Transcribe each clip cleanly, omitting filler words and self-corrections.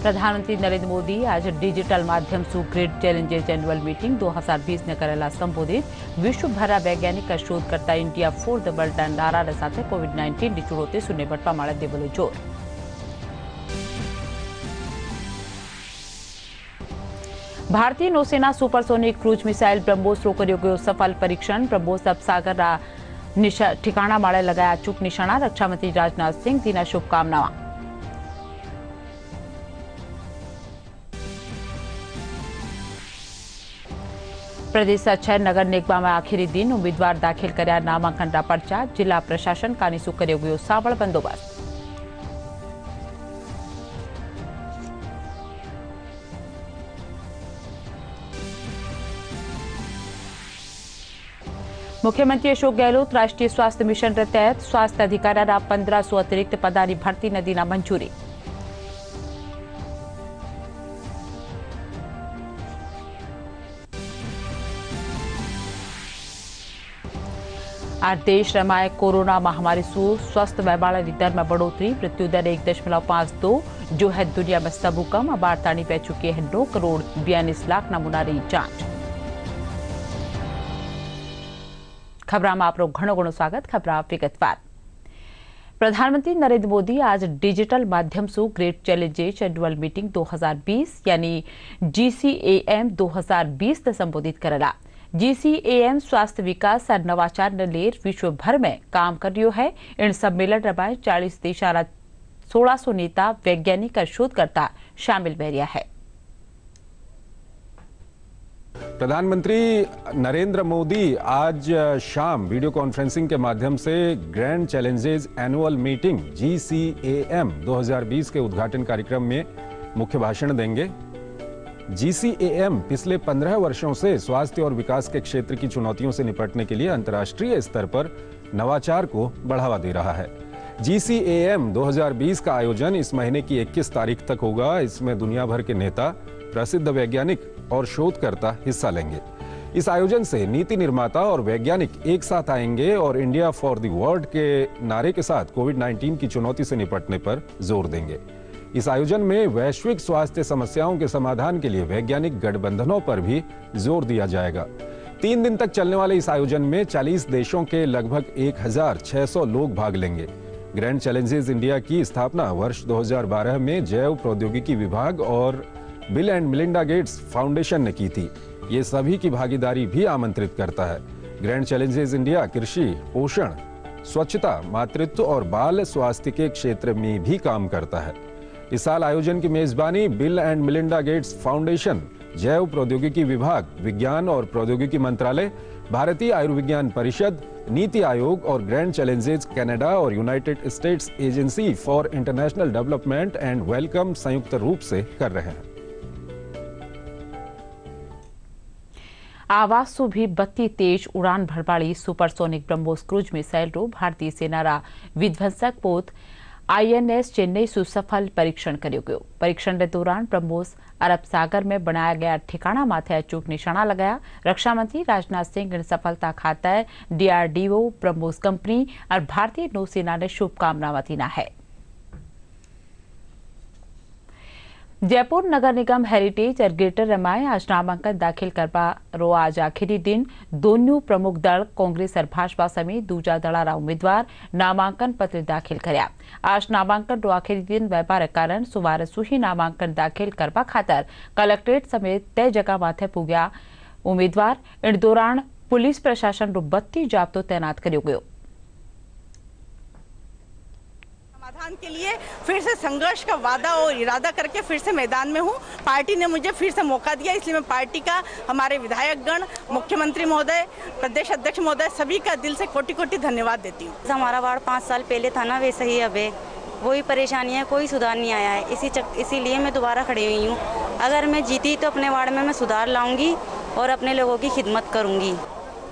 प्रधानमंत्री नरेंद्र मोदी आज डिजिटल माध्यम से ग्रेट चैलेंजेस एनुअल मीटिंग 2020 ने करेला संबोधित। विश्वभरा वैज्ञानिक शोधकर्ता इंडिया फॉर द वर्ल्ड नारा साथ कोविड-19 ની ચુનौती से निपटवा माटे देवेलो जोर। भारतीय नौसेना सुपरसोनिक क्रूज मिसाइल ब्रह्मोस कर्यो गयो सफल परीक्षण। ब्रह्मोस अब सागर ठिकाणा माळे लगाया अचूक निशाना। रक्षा मंत्री राजनाथ सिंह दीना शुभकामनाओं। प्रदेश 6 नगर निगम में आखिरी दिन उम्मीदवार दाखिल कर्या नामांकन पर्चा। जिला प्रशासन कानीसू कर्यो गयो सावळ बंदोबस्त। मुख्यमंत्री अशोक गहलोत राष्ट्रीय स्वास्थ्य मिशन के तहत स्वास्थ्य अधिकाऱ्यांना 1500 अतिरिक्त पदानी भरती ने दीना मंजूरी। आज देश रमाए कोरोना महामारी से स्वस्थ वहवाळा दर में बढ़ोतरी। मृत्यु दर 1.52 जो है दुनिया में सबू कम। अब ताणी पै चुकी है 9 करोड़ 42 लाख नमूना री जांच। खबरां में आपरो घणो स्वागत। खबरां विगतवार। प्रधानमंत्री नरेंद्र मोदी आज डिजिटल माध्यम से ग्रेट चैलेंजेस एनुअल मीटिंग 2020 यानी GCAM 2020 ने संबोधित करेला। GCAM स्वास्थ्य विकास और नवाचार ने लेर विश्व भर में काम कर रही है। इन सम्मेलन में 40 देशा 1600 नेता वैज्ञानिक और शोधकर्ता शामिल बहरिया है। प्रधानमंत्री नरेंद्र मोदी आज शाम वीडियो कॉन्फ्रेंसिंग के माध्यम से grand challenges annual meeting GCAM 2020 के उद्घाटन कार्यक्रम में मुख्य भाषण देंगे। GCAM पिछले 15 वर्षों से स्वास्थ्य और विकास के क्षेत्र की चुनौतियों से निपटने के लिए अंतर्राष्ट्रीय स्तर पर नवाचार को बढ़ावा दे रहा है। GCAM 2020 का आयोजन इस महीने की 21 तारीख तक होगा। इसमें दुनिया भर के नेता, प्रसिद्ध वैज्ञानिक और शोधकर्ता हिस्सा लेंगे। इस आयोजन से नीति निर्माता और वैज्ञानिक एक साथ आएंगे और इंडिया फॉर द वर्ल्ड के नारे के साथ कोविड-19 की चुनौती से निपटने पर जोर देंगे। इस आयोजन में वैश्विक स्वास्थ्य समस्याओं के समाधान के लिए वैज्ञानिक गठबंधनों पर भी जोर दिया जाएगा। 3 दिन तक चलने वाले इस आयोजन में 40 देशों के लगभग 1600 लोग भाग लेंगे। ग्रैंड चैलेंजेस इंडिया की स्थापना वर्ष 2012 में जैव प्रौद्योगिकी विभाग और bill and Melinda Gates foundation ने की थी। ये सभी की भागीदारी भी आमंत्रित करता है। ग्रैंड चैलेंजेस इंडिया कृषि, पोषण, स्वच्छता, मातृत्व और बाल स्वास्थ्य के क्षेत्र में भी काम करता है। इस साल आयोजन की मेजबानी bill and Melinda Gates foundation, जैव प्रौद्योगिकी विभाग, विज्ञान और प्रौद्योगिकी मंत्रालय, भारतीय आयुर्विज्ञान परिषद, नीति आयोग और ग्रैंड चैलेंजेस कनाडा और United states agency for international development and welcome संयुक्त रूप से कर रहे हैं। आवाज सु भी 32 तेज उड़ान भरवाड़ी सुपरसोनिक ब्रह्मोस क्रूज मिसाइल रो भारतीय सेना विध्वंसक पोत INS चेन्नई सु सफल परीक्षण कर्यो गयो। परीक्षण के दौरान ब्रह्मोस अरब सागर में बनाया गया ठिकाना माथे अचूक निशाना लगाया। रक्षा मंत्री राजनाथ सिंह इन सफलता खातर DRDO, ब्रह्मोस कंपनी और भारतीय नौसेना ने शुभकामनाएं दीना है। जयपुर नगर निगम हेरिटेज और ग्रेटर रमाए आज नामांकन दाखिल करवा रो आज आखिरी दिन। दोनों प्रमुख दल कांग्रेस और भाजपा समेत दूजा दलारा उम्मीदवार नामांकन पत्र दाखिल कर्या। आज नामांकन रो आखिरी दिन व्यापार कारण सुवारे सुही नामांकन दाखिल करवा खातर कलेक्ट्रेट समेत तय जगह माथे पुग्या उम्मीदवार। इन दौरान पुलिस प्रशासन रो 32 जाब्तो तैनात कर्यो गयो। समाधान के लिए फिर से संघर्ष का वादा और इरादा करके फिर से मैदान में हूँ। पार्टी ने मुझे फिर से मौका दिया, इसलिए मैं पार्टी का, हमारे विधायकगण, मुख्यमंत्री महोदय, प्रदेश अध्यक्ष महोदय सभी का दिल से कोटि-कोटि धन्यवाद देती हूँ। हमारा वार्ड 5 साल पहले था ना, वैसे ही अब है। वही परेशानी है, कोई सुधार नहीं आया है। इसीलिए मैं दोबारा खड़ी हुई हूँ। अगर मैं जीती तो अपने वार्ड में मैं सुधार लाऊंगी और अपने लोगों की खिदमत करूंगी।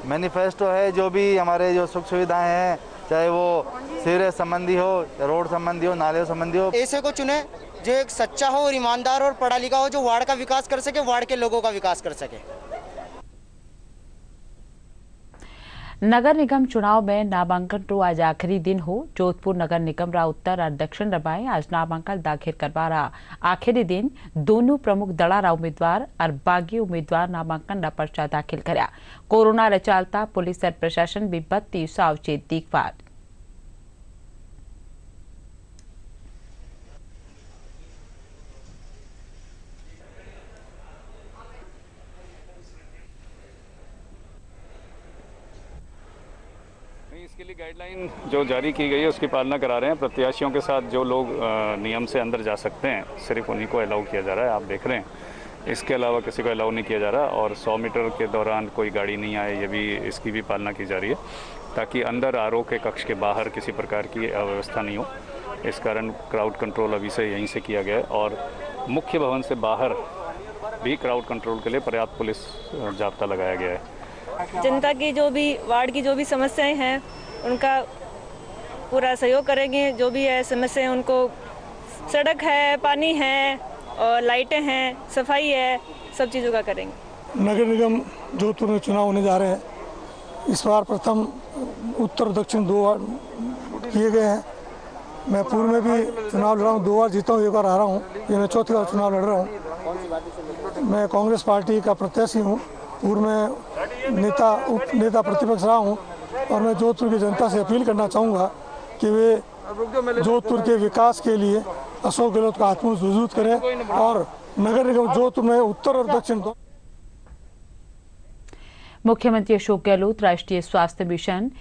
मैनिफेस्टो है, जो भी हमारे जो सुख सुविधाएं हैं, चाहे वो सीवरेज संबंधी हो, रोड संबंधी हो, नाले संबंधी हो, ऐसे को चुने जो एक सच्चा हो और ईमानदार और पढ़ा लिखा हो, जो वार्ड का विकास कर सके, वार्ड के लोगों का विकास कर सके। नगर निगम चुनाव में नामांकन रो आज आखिरी दिन हो। जोधपुर नगर निगम रा उत्तर और दक्षिण रबाए आज नामांकन दाखिल करवा रहा आखिरी दिन दोनों प्रमुख दड़ा रा उम्मीदवार और बागी उम्मीदवार नामांकन रा पर्चा दाखिल करया। कोरोना रे चलता पुलिस और प्रशासन भी बत्ती सावचेत दिखवा। इसके लिए गाइडलाइन जो जारी की गई है उसकी पालना करा रहे हैं। प्रत्याशियों के साथ जो लोग नियम से अंदर जा सकते हैं सिर्फ उन्हीं को अलाउ किया जा रहा है, आप देख रहे हैं। इसके अलावा किसी को अलाउ नहीं किया जा रहा और 100 मीटर के दौरान कोई गाड़ी नहीं आए, ये भी इसकी भी पालना की जा रही है ताकि अंदर आरओ के कक्ष के बाहर किसी प्रकार की अव्यवस्था नहीं हो। इस कारण क्राउड कंट्रोल अभी से यहीं से किया गया है और मुख्य भवन से बाहर भी क्राउड कंट्रोल के लिए पर्याप्त पुलिस जाब्ता लगाया गया है। जनता की जो भी वार्ड की जो भी समस्याएं हैं उनका पूरा सहयोग करेंगे। जो भी है समस्याएं उनको, सड़क है, पानी है और लाइटें हैं, सफाई है, सब चीज़ों का करेंगे। नगर निगम जोधपुर में चुनाव होने जा रहे हैं। इस बार प्रथम उत्तर और दक्षिण 2 वार्ड किए गए हैं। मैं पूर्व में भी चुनाव लड़ा हूँ, 2 बार जीता हूँ, 1 बार हारा हूँ। ये मैं चौथी बार चुनाव लड़ रहा हूँ। मैं कांग्रेस पार्टी का प्रत्याशी हूँ। पूर्व में उप नेता प्रतिपक्ष रहा हूँ और मैं जोधपुर की जनता से अपील करना चाहूँगा कि वे जोधपुर के विकास के लिए अशोक गहलोत का हाथ मजबूत करें और नगर निगम जोधपुर में उत्तर और दक्षिण। मुख्यमंत्री अशोक गहलोत राष्ट्रीय स्वास्थ्य मिशन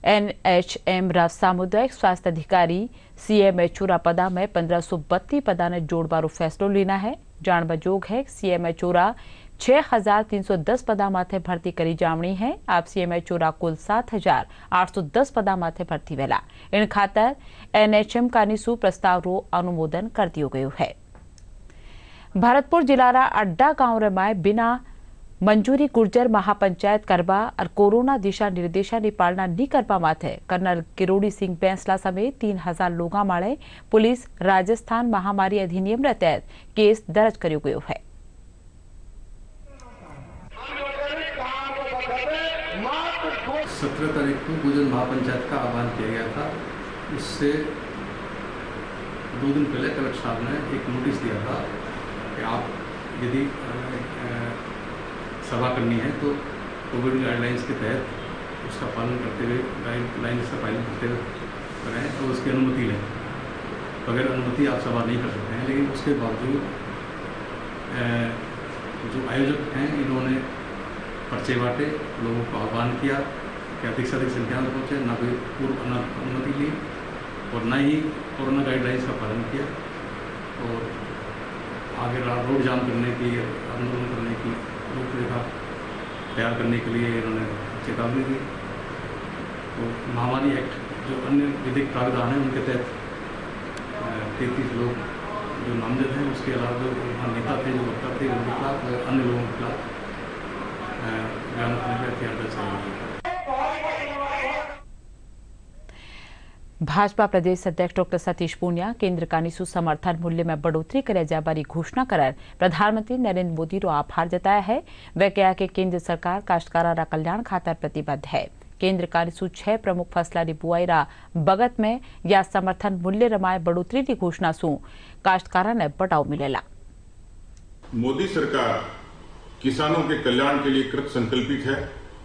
NHM रा सामुदायिक स्वास्थ्य अधिकारी CMHO रा पदा में 1532 पदा ने जोड़बारो फैसलो लेना है। जानबजोग है CMHO रा 6310 पदा माथे भर्ती करी जावणी है। आप CMHO रा कुल 7810 पदा माथे भर्ती वेला। इन खातर NHM कानीसु प्रस्ताव रो अनुमोदन कर दियो गयो है। भरतपुर जिला रा अड्डा गांव रे माय बिना मंजूरी गुर्जर महापंचायत करवा और कोरोना दिशा निर्देशा पालना नहीं करवा माथे कर्नल किरोड़ी सिंह बैंसला समेत 3000 लोगा माळे पुलिस राजस्थान महामारी अधिनियम रे तहत केस दर्ज करियो गयो है। 17 तारीख को गुर्जर महापंचायत का आह्वान किया गया था। उससे 2 दिन पहले कलेक्टर साहब ने एक नोटिस दिया था कि आप यदि सभा करनी है तो कोविड गाइडलाइंस के तहत उसका पालन करते हुए, गाइडलाइंस का पालन करते हुए करें तो उसकी अनुमति लें। बगैर अनुमति आप सभा नहीं कर सकते हैं। लेकिन उसके बावजूद जो आयोजक हैं इन्होंने पर्चे बांटे, लोगों को आह्वान किया कि अधिक से अधिक संख्या में पहुँचे, ना कोई पूर्व अनुमति ली और ना ही कोरोना गाइडलाइंस का पालन किया और आगे रोड जाम करने की, आंदोलन करने की रूपरेखा तैयार करने के लिए इन्होंने चेतावनी दी। तो महामारी एक्ट जो अन्य विधिक प्रावधान हैं उनके तहत 33 लोग जो नामजद हैं, उसके अलावा जो नेता थे, जो वक्ता थे, उनके खिलाफ अन्य लोगों के खिलाफ बयान करने का हथियार दर्ज किया। भाजपा प्रदेश अध्यक्ष डॉक्टर सतीश पूनिया केंद्र कानीसु समर्थन मूल्य में बढ़ोतरी करे जाबारी घोषणा कर प्रधानमंत्री नरेंद्र मोदी रो आभार जताया है। वे कहा कि केंद्र सरकार काश्तकारा रा कल्याण खातर प्रतिबद्ध है। केंद्र कानीसु 6 प्रमुख फसला री बुआई रा बगत में या समर्थन मूल्य रमाए बढ़ोतरी की घोषणा सु काश्तकारा ने बटाव मिलेला। मोदी सरकार किसानों के कल्याण के लिए कृत संकल्पित है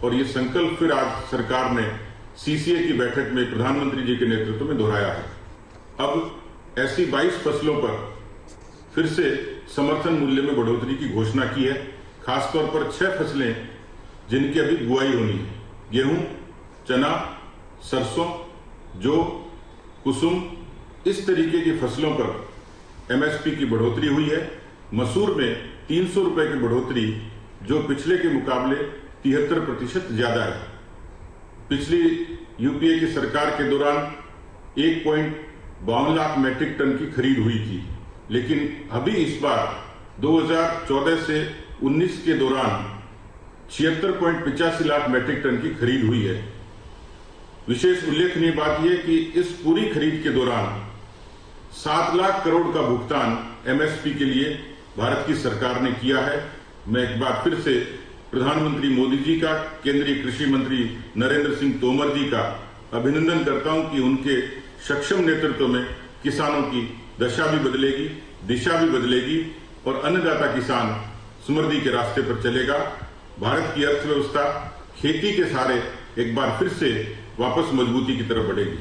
और ये संकल्प फिर आज सरकार ने CCA की बैठक में प्रधानमंत्री जी के नेतृत्व में दोहराया है। अब ऐसी 22 फसलों पर फिर से समर्थन मूल्य में बढ़ोतरी की घोषणा की है। खासतौर पर 6 फसलें जिनकी अभी बुआई होनी है, गेहूं, चना, सरसों, जौ, कुसुम, इस तरीके की फसलों पर MSP की बढ़ोतरी हुई है। मसूर में 300 रुपए की बढ़ोतरी जो पिछले के मुकाबले 73% ज्यादा है। पिछली UPA की सरकार के दौरान 1.52 लाख मैट्रिक टन की खरीद हुई थी, लेकिन अभी इस बार 2014 से 19 के दौरान 76.85 लाख मैट्रिक टन की खरीद हुई है। विशेष उल्लेखनीय बात यह कि इस पूरी खरीद के दौरान 7 लाख करोड़ का भुगतान MSP के लिए भारत की सरकार ने किया है। मैं एक बार फिर से प्रधानमंत्री मोदी जी का, केंद्रीय कृषि मंत्री नरेंद्र सिंह तोमर जी का अभिनंदन करता हूं कि उनके सक्षम नेतृत्व में किसानों की दशा भी बदलेगी, दिशा भी बदलेगी और अन्नदाता किसान समृद्धि के रास्ते पर चलेगा। भारत की अर्थव्यवस्था खेती के सहारे एक बार फिर से वापस मजबूती की तरफ बढ़ेगी।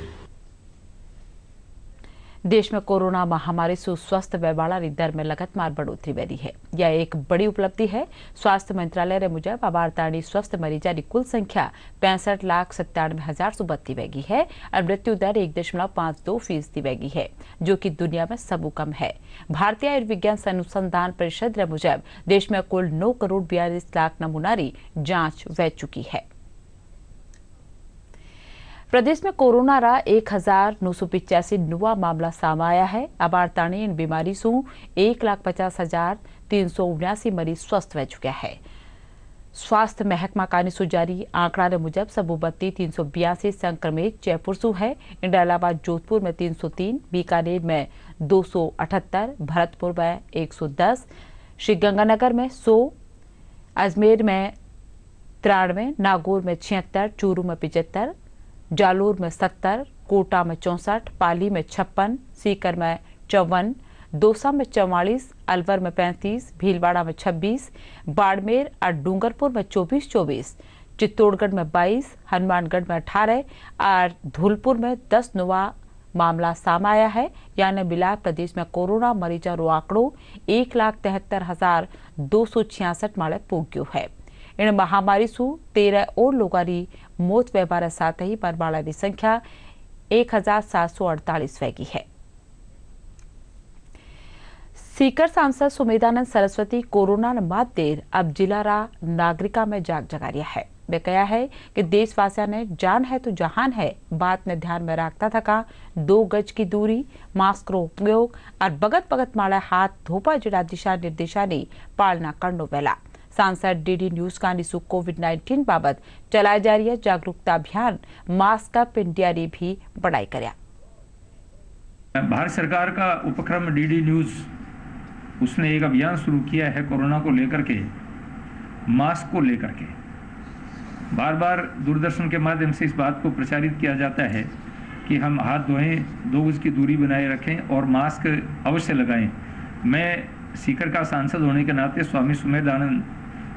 देश में कोरोना महामारी से स्वस्थ व्यवहार दर में लगातार बढ़ोतरी वही है। यह एक बड़ी उपलब्धि है। स्वास्थ्य मंत्रालय ने मुजब अबारताणी स्वस्थ मरीजा की कुल संख्या 65,97,000 से बढ़ती वही है और मृत्यु दर 1.52% वही है, जो कि दुनिया में सबू कम है। भारतीय आयुर्विज्ञान अनुसंधान परिषद ने मुजब देश में कुल 9,42,00,000 नमूना की जांच वह चुकी है। प्रदेश में कोरोना रा 1,985 नवा मामला सामने आया है। अबारताणी इन बीमारी से 1,50,379 मरीज स्वस्थ हो चुके हैं। स्वास्थ्य महकमा कानिसु जारी आंकड़ा के मुजब सबूबत्ती 382 संक्रमित जयपुर से है। इनके अलावा जोधपुर में 303, बीकानेर में 278, भरतपुर में 110, श्रीगंगानगर में 100, अजमेर में 93, नागौर में 76, चूरू में 75, जालोर में 70, कोटा में 64, पाली में 56, सीकर में 54, दौसा में 44, अलवर में 35, भीलवाड़ा में 26, बाड़मेर और डूंगरपुर में 24, चित्तौड़गढ़ में 22, हनुमानगढ़ में 18 और धौलपुर में 10 नवा मामला सामने आया है। यानी मिला प्रदेश में कोरोना मरीजों रो आंकड़ो 1,73,266 माले पहुंचो है। इन महामारी से 13 और लोगों की मौत व्यवहार साथ ही मरने की संख्या 1,748 वही है। सीकर सांसद सुमेधानंद सरस्वती कोरोना ने मात देर अब जिला रा नागरिका में जाग जगा रिया है। वे कहा है कि देशवासियों ने जान है तो जहान है बात ने ध्यान में रखता था 2 गज की दूरी, मास्क रो उपयोग और बगत बगत माला हाथ धोपा जड़ा दिशा निर्देशा की पालना करनो पहला। सांसद डीडी न्यूज का निशु कोविड-19 बाबत चलाए जा रही जागरूकता अभियान मास्क अप इंडिया ने भी बढ़ाई करया। भारत सरकार का उपक्रम डीडी न्यूज उसने एक अभियान शुरू किया है कोरोना को लेकर के, मास्क को लेकर के। बार बार दूरदर्शन के माध्यम से इस बात को प्रचारित किया जाता है कि हम हाथ धोएं, 2 गज की दूरी बनाए रखें और मास्क अवश्य लगाएं। मैं सीकर का सांसद होने के नाते स्वामी सुमेधानंद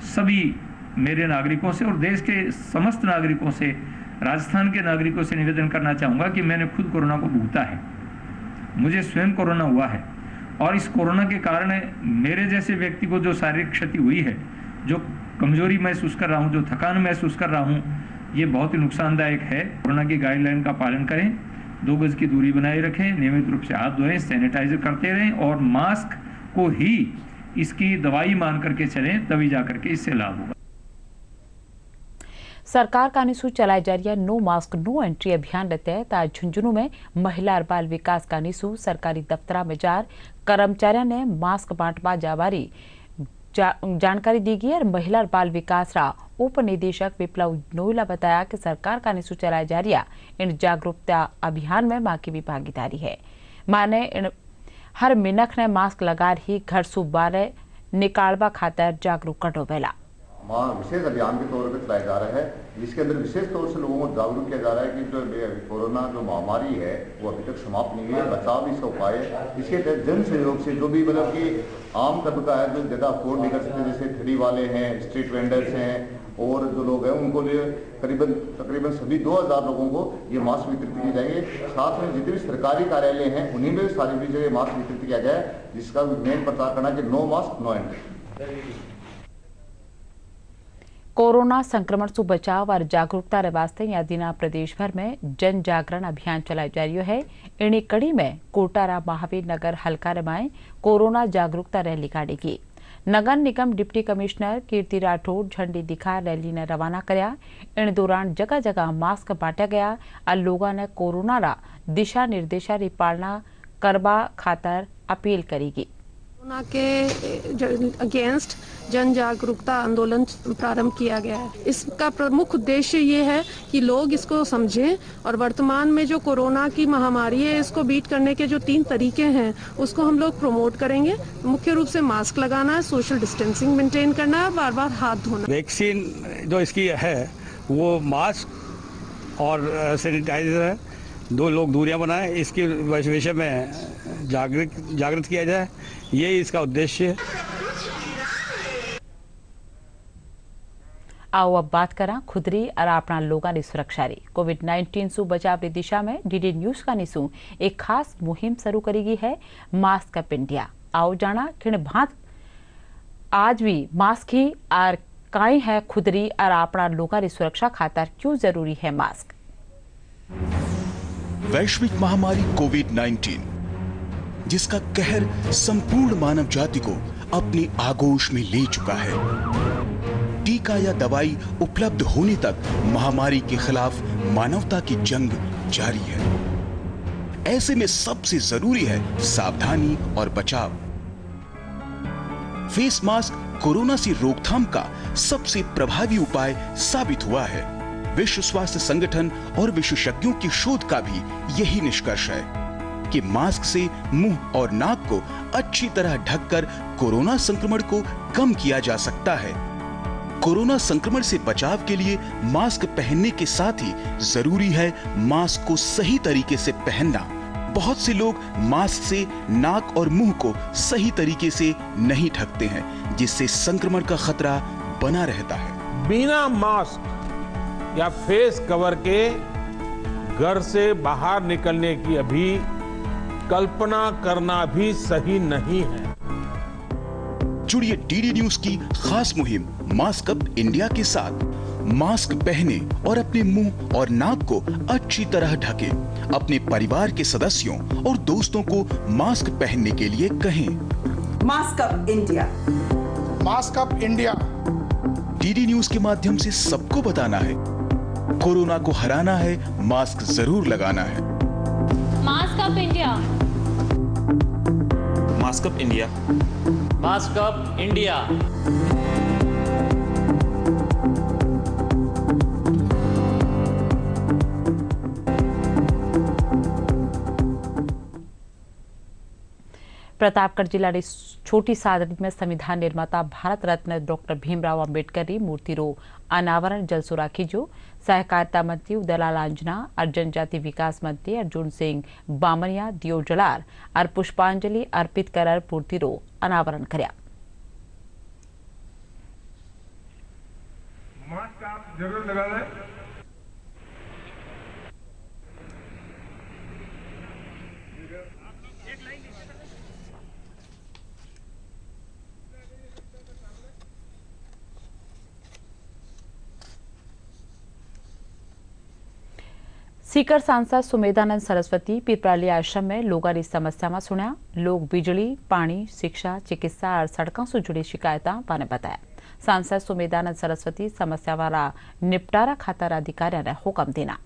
सभी मेरे नागरिकों से और देश के समस्त नागरिकों से, राजस्थान के नागरिकों से निवेदन करना चाहूँगा कि मैंने खुद कोरोना को भुगता है। मुझे स्वयं कोरोना हुआ है और इस कोरोना के कारण मेरे जैसे व्यक्ति को जो शारीरिक क्षति हुई है, जो कमजोरी महसूस कर रहा हूँ, जो थकान महसूस कर रहा हूँ, ये बहुत ही नुकसानदायक है। कोरोना की गाइडलाइन का पालन करें, 2 गज की दूरी बनाए रखें, नियमित रूप से हाथ धोएं, सैनिटाइजर करते रहें और मास्क को ही इसकी दवाई मान करके चलें, तभी जाकर के इससे लाभ होगा। सरकार का निशु चलाए जा रही नो मास्क नो एंट्री अभियान के तहत आज झुंझुनू में महिला और बाल विकास का निशु सरकारी दफ्तर में जार कर्मचारियों ने मास्क बांटवा जावारी जानकारी दी गई और महिला और बाल विकास रा उप निदेशक विप्लव नोइला बताया कि सरकार का निशु चलाए जा रही इन जागरूकता अभियान में मां की भी भागीदारी है। माने हर मिनख ने मास्क लगा ही घर से बाहर निकालवा खातर जागरूक कटो पहला विशेष अभियान के तौर पर चलाया जा रहा है, जिसके अंदर विशेष तौर से लोगों को जागरूक किया जा रहा है कि जो कोरोना जो महामारी है वो अभी तक समाप्त नहीं हुई है, बचाव इसका उपाय है। इसके तहत जन सहयोग से जो भी मतलब कि आम तबका है जो ज़्यादा अफोर्ड नहीं कर सकते, जैसे ठेली वाले हैं, स्ट्रीट वेंडर्स हैं और जो लोग हैं, उनको लिए तकरीबन सभी 2000 लोगों को ये मास्क वितरित किए जाएंगे। साथ में जितने भी सरकारी कार्यालय हैं उन्हीं में सारी भी जो ये मास्क वितरित किया जाए, जिसका मेन प्रचार करना कि no mask no entry. Corona संक्रमण से बचाव और जागरूकता रे वास्ते या दिना प्रदेश भर में जन जागरण अभियान चलाया जा रही है। इन्हीं कड़ी में कोटारा महावीर नगर हल्का रमाए कोरोना जागरूकता रैली काढ़ेगी। नगर निगम डिप्टी कमिश्नर कीर्ति राठौड़ झंडी दिखा रैली ने रवाना कराया। इन दौरान जगह जगह मास्क बांटा गया और लोगों ने कोरोना रा दिशा निर्देशा री पालना करवा खातर अपील करेगी। कोरोना के अगेंस्ट जन जागरूकता आंदोलन प्रारंभ किया गया है। इसका प्रमुख उद्देश्य ये है कि लोग इसको समझें और वर्तमान में जो कोरोना की महामारी है इसको बीट करने के जो 3 तरीके हैं उसको हम लोग प्रमोट करेंगे। मुख्य रूप से मास्क लगाना है, सोशल डिस्टेंसिंग मेंटेन करना है, बार बार हाथ धोना। वैक्सीन जो इसकी है वो मास्क और सैनिटाइजर है, 2 लोग दूरियां बनाएं, इसके विषय में जागृत किया जाए, यही इसका उद्देश्य है। आओ अब बात करा खुदरी और अपना लोगों की सुरक्षा री। कोविड-19 से बचाव की दिशा में डीडी न्यूज का निसू एक खास मुहिम शुरू करी गई है, मास्क अप इंडिया। आओ जाना किन भात आज भी मास्क ही और काई है खुदरी और अपना लोगों की सुरक्षा खातर क्यों जरूरी है मास्क। वैश्विक महामारी कोविड-19 जिसका कहर संपूर्ण मानव जाति को अपनी आगोश में ले चुका है। टीका या दवाई उपलब्ध होने तक महामारी के खिलाफ मानवता की जंग जारी है। ऐसे में सबसे जरूरी है सावधानी और बचाव। फेस मास्क कोरोना से रोकथाम का सबसे प्रभावी उपाय साबित हुआ है। विश्व स्वास्थ्य संगठन और विशेषज्ञों की शोध का भी यही निष्कर्ष है कि मास्क से मुंह और नाक को अच्छी तरह ढककर कोरोना संक्रमण को कम किया जा सकता है। कोरोना संक्रमण से बचाव के लिए मास्क पहनने के साथ ही जरूरी है मास्क को सही तरीके से पहनना। बहुत से लोग मास्क से नाक और मुंह को सही तरीके से नहीं ढकते हैं, जिससे संक्रमण का खतरा बना रहता है। बिना मास्क या फेस कवर के घर से बाहर निकलने की अभी कल्पना करना भी सही नहीं है। जुड़िए डीडी न्यूज की खास मुहिम मास्क अप इंडिया के साथ। मास्क पहने और अपने मुंह और नाक को अच्छी तरह ढकें। अपने परिवार के सदस्यों और दोस्तों को मास्क पहनने के लिए कहें। Mask up India, mask up India. DD news के माध्यम से सबको बताना है, कोरोना को हराना है, मास्क जरूर लगाना है। Mask up India, mask up India, mask up India. Pratapgarh जिला री छोटी सादड़ी में संविधान निर्माता भारत रत्न डॉक्टर भीमराव अंबेडकर री मूर्ति रो अनावरण जलसो राखी जो सहकारिता मंत्री उदयलाल आंजना और जनजाति विकास मंत्री अर्जुन सिंह बामनिया दियो जलार और पुष्पांजलि अर्पित कर मूर्ति रो अनावरण कर्या। मास्क आप जरूर लगा लें। सीकर सांसद सुमेधानंद सरस्वती पिपराली आश्रम में लोगों की समस्या में सुना। लोग बिजली, पानी, शिक्षा, चिकित्सा और सड़कों से जुड़ी शिकायतों पाने बताया। सांसद सुमेधानंद सरस्वती समस्या वाला निपटारा खातर अधिकारियों ने हुक्म देना।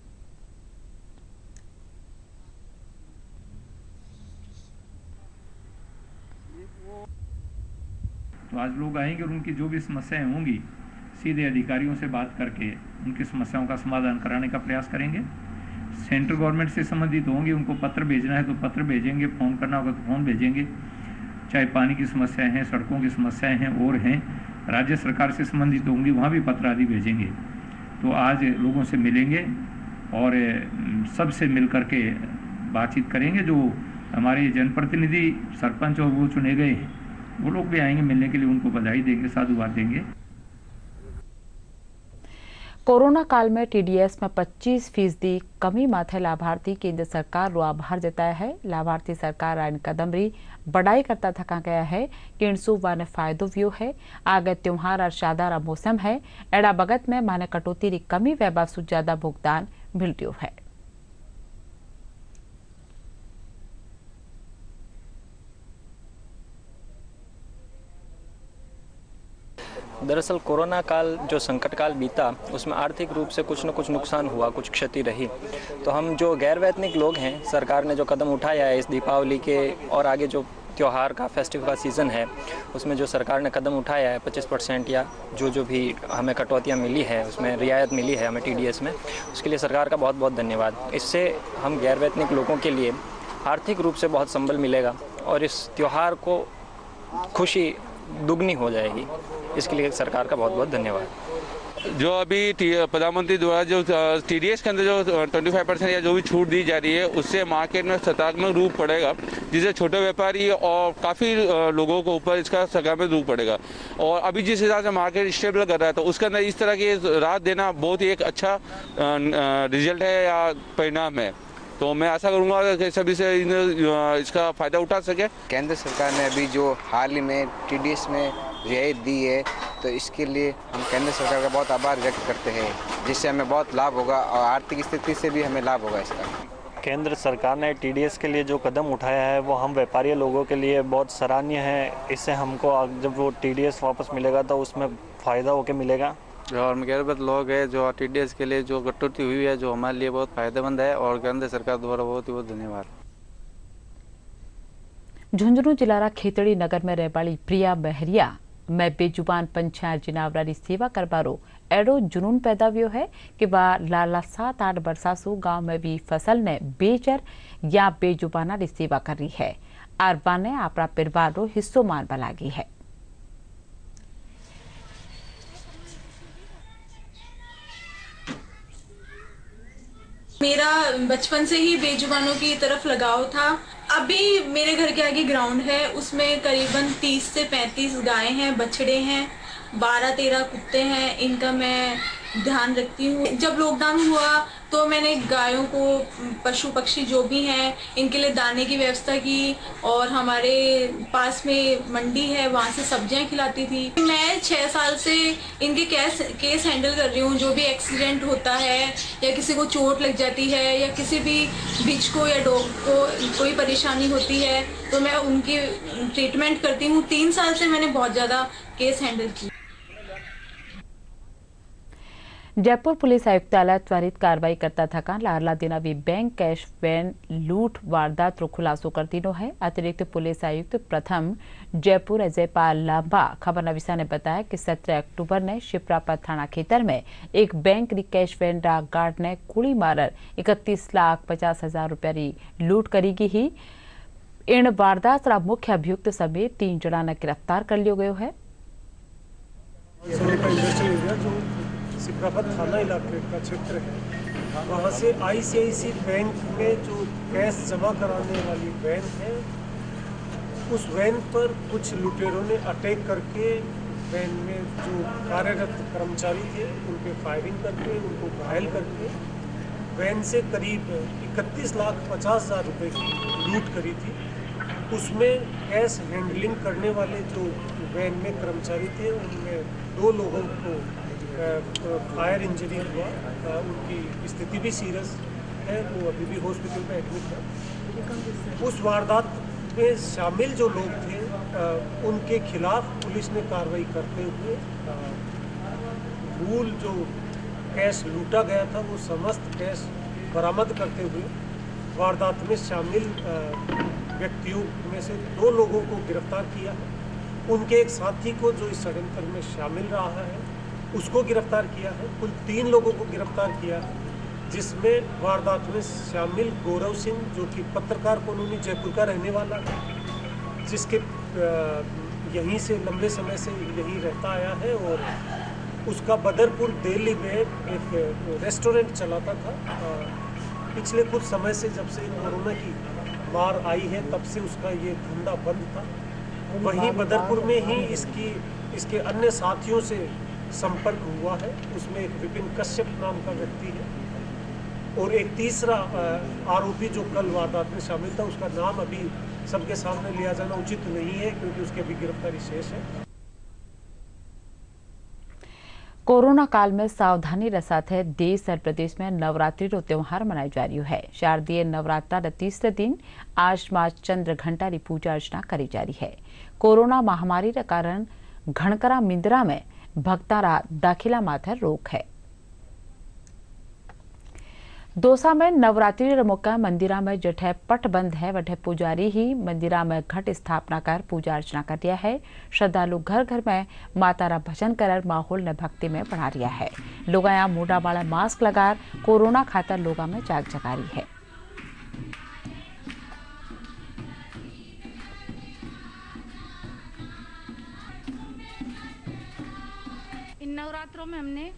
तो आज लोग आएंगे और उनकी जो भी समस्याएं होंगी सीधे अधिकारियों से बात करके उनकी समस्याओं का समाधान कराने का प्रयास करेंगे। सेंट्रल गवर्नमेंट से संबंधित होंगे, उनको पत्र भेजना है तो पत्र भेजेंगे, फ़ोन करना होगा तो फ़ोन भेजेंगे। चाहे पानी की समस्याएं हैं, सड़कों की समस्याएं हैं और हैं, राज्य सरकार से संबंधित होंगी, वहाँ भी पत्र आदि भेजेंगे। तो आज लोगों से मिलेंगे और सबसे मिल करके बातचीत करेंगे। जो हमारे जनप्रतिनिधि सरपंच और वो चुने गए हैं वो लोग भी आएंगे मिलने के लिए, उनको बधाई देंगे, साधुवाद देंगे। कोरोना काल में टीडीएस में 25% कमी माथे लाभार्थी केंद्र सरकार रो आभार जताया है। लाभार्थी सरकार आइन कदम री बढ़ाई करता थका गया है कि इनसु वाने फायदो व्यो है। आगे त्योहार और शादारा मौसम है, एड़ा बगत में माने कटौती री कमी वैभव सु ज्यादा भुगतान मिलत्यो है। दरअसल कोरोना काल जो संकट काल बीता उसमें आर्थिक रूप से कुछ न कुछ नुकसान हुआ, कुछ क्षति रही। तो हम जो गैर वैतनिक लोग हैं, सरकार ने जो कदम उठाया है इस दीपावली के और आगे जो त्यौहार का फेस्टिव का सीज़न है उसमें जो सरकार ने कदम उठाया है 25% या जो भी हमें कटौतियाँ मिली है उसमें रियायत मिली है हमें TDS में, उसके लिए सरकार का बहुत बहुत धन्यवाद। इससे हम गैर वैतनिक लोगों के लिए आर्थिक रूप से बहुत संबल मिलेगा और इस त्यौहार को खुशी दुगनी हो जाएगी। इसके लिए सरकार का बहुत बहुत धन्यवाद। जो अभी प्रधानमंत्री द्वारा जो TDS के अंदर जो 25% या जो भी छूट दी जा रही है उससे मार्केट में सकारात्मक रूप पड़ेगा, जिससे छोटे व्यापारी और काफ़ी लोगों को ऊपर इसका सकारात्मक रूप पड़ेगा। और अभी जिस हिसाब से मार्केट स्टेबल कर रहा है तो उसके अंदर इस तरह की राहत देना बहुत ही एक अच्छा रिजल्ट है या परिणाम है। तो मैं आशा करूंगा कि सभी से इसका फ़ायदा उठा सके। केंद्र सरकार ने अभी जो हाल ही में TDS में रियायत दी है तो इसके लिए हम केंद्र सरकार का बहुत आभार व्यक्त करते हैं, जिससे हमें बहुत लाभ होगा और आर्थिक स्थिति से भी हमें लाभ होगा इसका। केंद्र सरकार ने TDS के लिए जो कदम उठाया है वो हम व्यापारी लोगों के लिए बहुत सराहनीय है। इससे हमको जब वो TDS वापस मिलेगा तो उसमें फ़ायदा होकर मिलेगा। और गैरबत लोग हैं जो TDS के लिए जो कटौती हुई है जो हमारे लिए बहुत फायदेमंद है और केंद्र सरकार द्वारा बहुत ही बहुत धन्यवाद। झुंझुनू जिला खेतड़ी नगर में रहवाली प्रिया बहरिया मैं बेजुबान पंचायत जिनावरारी सेवा करवारो एडो जुनून पैदा व्यो है कि वह लाला 7-8 बरसासु गांव में भी फसल ने बेचर या बेजुबाना री सेवा कर रही है और बाने अपना परिवार रो हिस्सो मान बलागी है। मेरा बचपन से ही बेजुबानों की तरफ लगाव था। अभी मेरे घर के आगे ग्राउंड है, उसमें करीबन 30 से 35 गायें हैं, बछड़े हैं, 12-13 कुत्ते हैं। इनका मैं ध्यान रखती हूँ। जब लॉकडाउन हुआ तो मैंने गायों को, पशु पक्षी जो भी हैं, इनके लिए दाने की व्यवस्था की और हमारे पास में मंडी है वहाँ से सब्जियाँ खिलाती थी। मैं 6 साल से इनके केस हैंडल कर रही हूँ। जो भी एक्सीडेंट होता है या किसी को चोट लग जाती है या किसी भी बिच को या डॉग को कोई परेशानी होती है तो मैं उनकी ट्रीटमेंट करती हूँ। 3 साल से मैंने बहुत ज़्यादा केस हैंडल किया। जयपुर पुलिस आयुक्तालय त्वरित कार्रवाई करता थका लारला दिनावी बैंक कैश वैन लूट वारदात रो खुलासो करती नो है। अतिरिक्त पुलिस आयुक्त प्रथम जयपुर अजयपाल लांबा खबर नवीसा ने बताया कि 17 अक्टूबर ने शिप्रापत थाना खेतर में एक बैंक री कैश वैन रा गार्ड ने गोली मारर 31,50,000 रुपया री लूट करीगी ही। इन वारदात रा मुख्य अभियुक्त समेत 3 जना ने गिरफ्तार कर लियो गयो है। सिप्रापत थाना इलाके का क्षेत्र है, वहाँ से ICICI बैंक में जो कैश जमा कराने वाली वैन है उस वैन पर कुछ लुटेरों ने अटैक करके वैन में जो कार्यरत कर्मचारी थे उन पे फायरिंग करके उनको घायल करके वैन से करीब 31,50,000 रुपये की लूट करी थी। उसमें कैश हैंडलिंग करने वाले जो वैन में कर्मचारी थे उनमें 2 लोगों को फायर इंजरी हुआ। उनकी स्थिति भी सीरियस है, वो अभी भी हॉस्पिटल में एडमिट है। उस वारदात में शामिल जो लोग थे उनके खिलाफ पुलिस ने कार्रवाई करते हुए मूल जो कैश लूटा गया था वो समस्त कैश बरामद करते हुए वारदात में शामिल व्यक्तियों में से 2 लोगों को गिरफ्तार किया है। उनके एक साथी को जो इस षड्यंत्र में शामिल रहा है उसको गिरफ्तार किया है। कुल 3 लोगों को गिरफ्तार किया है, जिसमें वारदात में शामिल गौरव सिंह जो कि पत्रकार कॉलोनी जयपुर का रहने वाला है, जिसके यहीं से लंबे समय से यहीं रहता आया है और उसका बदरपुर दिल्ली में एक रेस्टोरेंट चलाता था। पिछले कुछ समय से जब से कोरोना की मार आई है तब से उसका ये धंधा बंद था। वहीं बदरपुर में ही इसके अन्य साथियों से संपर्क हुआ है। उसमें एक विपिन कश्यप नाम का व्यक्ति है और एक तीसरा आरोपी जो कल वारदात में शामिल था, उसका नाम अभी सबके सामने लिया जाना उचित नहीं है क्योंकि उसकी अभी गिरफ्तारी शेष है। कोरोना काल में सावधानी रे साथे देश और प्रदेश में नवरात्रि रो त्योहार मनाई जा रही है। शारदीय नवरात्रा रे 3रे दिन आज मां चंद्र घंटा री पूजा अर्चना करी जा रही है। कोरोना महामारी रे कारण घणकरा मिंदरा में भक्तारा दाखिला माथे रोक है। दौसा में नवरात्रि रमोका मंदिरा में जठे पट बंद है वठे पुजारी ही मंदिरा में घट स्थापना कर पूजा अर्चना कर दिया है। श्रद्धालु घर घर में माता रा भजन कर माहौल ने भक्ति में बढ़ा रिया है। लोग यहाँ मोटा वाला मास्क लगा कोरोना खातर लोगों में जाग जगा रही है। इन नवरात्रों में हमने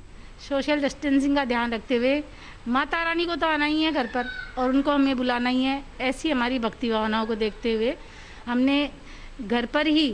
सोशल डिस्टेंसिंग का ध्यान रखते हुए माता रानी को तो आना ही है घर पर और उनको हमें बुलाना ही है। ऐसी हमारी भक्ति भावनाओं को देखते हुए हमने घर पर ही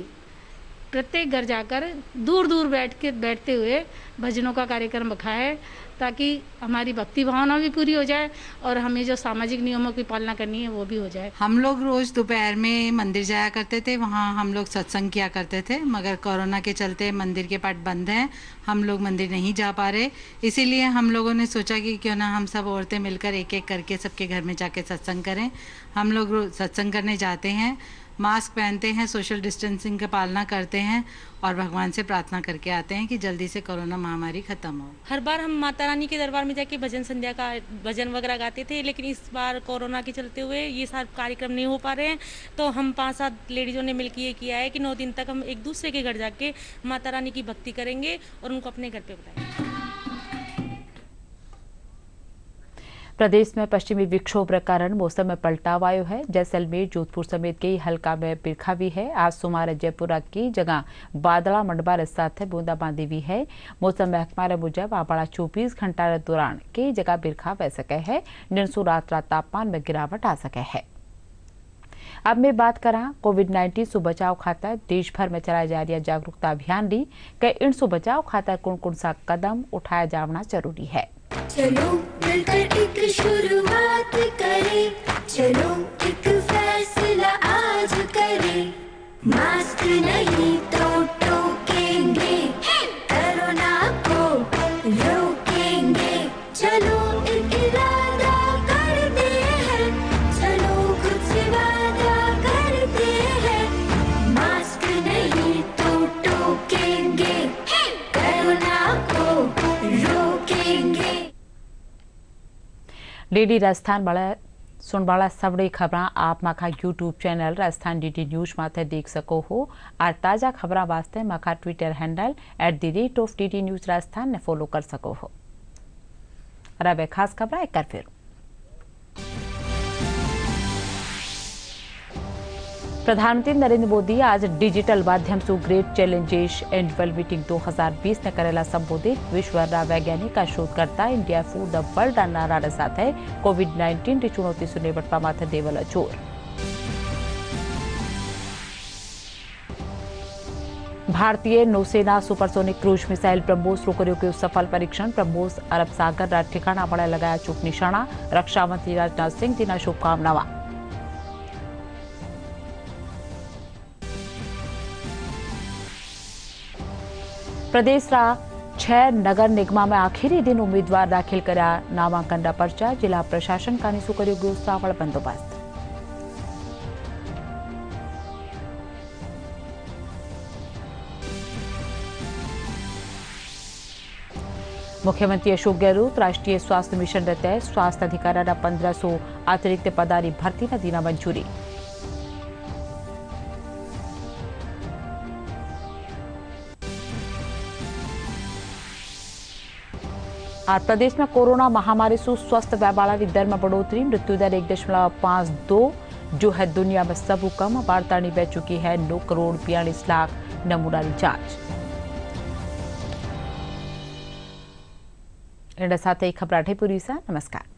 प्रत्येक घर जाकर दूर दूर बैठते हुए भजनों का कार्यक्रम रखा है ताकि हमारी भक्ति भावना भी पूरी हो जाए और हमें जो सामाजिक नियमों की पालना करनी है वो भी हो जाए। हम लोग रोज दोपहर में मंदिर जाया करते थे, वहाँ हम लोग सत्संग किया करते थे, मगर कोरोना के चलते मंदिर के पट बंद हैं, हम लोग मंदिर नहीं जा पा रहे। इसीलिए हम लोगों ने सोचा कि क्यों ना हम सब औरतें मिलकर एक एक करके सबके घर में जाके सत्संग करें। हम लोग सत्संग करने जाते हैं, मास्क पहनते हैं, सोशल डिस्टेंसिंग की पालना करते हैं और भगवान से प्रार्थना करके आते हैं कि जल्दी से कोरोना महामारी खत्म हो। हर बार हम माता रानी के दरबार में जाके भजन संध्या का भजन वगैरह गाते थे, लेकिन इस बार कोरोना के चलते हुए ये सारे कार्यक्रम नहीं हो पा रहे हैं। तो हम 5-7 लेडीजों ने मिलकर ये किया है कि 9 दिन तक हम एक दूसरे के घर जाके माता रानी की भक्ति करेंगे और उनको अपने घर पे बुलाएंगे। प्रदेश में पश्चिमी विक्षोभ के कारण मौसम में पलटाव आयो है। जैसलमेर, जोधपुर समेत कई हल्का में बिरखा भी है। आज सुमार जयपुर की जगह बादला मंडबा के साथ बूंदाबांदी भी है। मौसम महकमा के मुजब आगाड़ा 24 घंटा के दौरान कई जगह बिरखा बह सके है, जिनसु रात तापमान में गिरावट आ सके है। अब मैं बात करा कोविड-19 से बचाव खातर देश भर में चलाए जा रही जागरूकता अभियान ली कि इनसे बचाव खातर कौन-कौन सा कदम उठाया जाना जरूरी है। चलो मिलकर एक शुरुआत करें, चलो एक फैसला आज करें, मास्क नहीं तो टोकेंगे, कोरोना को रोकेंगे, चलो एक इरादा करते हैं, चलो कुछ वादा करते हैं, मास्क नहीं तो टोकेंगे, कोरोना को रोकेंगे। डीडी राजस्थान वाला सुनवाला सबड़ी खबर आप माखा YouTube channel Rajasthan DD news माथे देख सको हो और ताज़ा खबर वास्ते माखा Twitter handle @DD news Rajasthan ने फॉलो कर सको हो। और अब खास खबर एक कर फिर प्रधानमंत्री नरेंद्र मोदी आज डिजिटल माध्यम से ग्रेट चैलेंजेस एनुअल मीटिंग 2020 ने करेला संबोधित। विश्व वैज्ञानिक का शोधकर्ता इंडिया फॉर द वर्ल्ड नारा के साथ कोविड-19 की चुनौती से निपटवा माथे देवल जोर। भारतीय नौसेना सुपरसोनिक क्रूज मिसाइल ब्रह्मोस करो के सफल परीक्षण। ब्रह्मोस अरब सागर ठिकाना पर लगाया चूक निशाना। रक्षा मंत्री राजनाथ सिंह की शुभकामनाएं। प्रदेश रा 6 नगर निगमा में आखिरी दिन उम्मीदवार दाखिल करा नामांकन का पर्चा। जिला प्रशासन का निशु करो गयो सावड़ बंदोबस्त। मुख्यमंत्री अशोक गहलोत राष्ट्रीय स्वास्थ्य मिशन के तहत स्वास्थ्य अधिकारी 1500 अतिरिक्त पदारी भर्ती न दीना मंजूरी। आज प्रदेश में कोरोना महामारी से स्वस्थ व्यापारा की दर में बढ़ोतरी। मृत्यु दर 1.52 जो है दुनिया में सबू कम। वार्तानी बह चुकी है 9 करोड़ 42 लाख नमूना की जांच। इन साथ ही खबर पूरी सा। नमस्कार।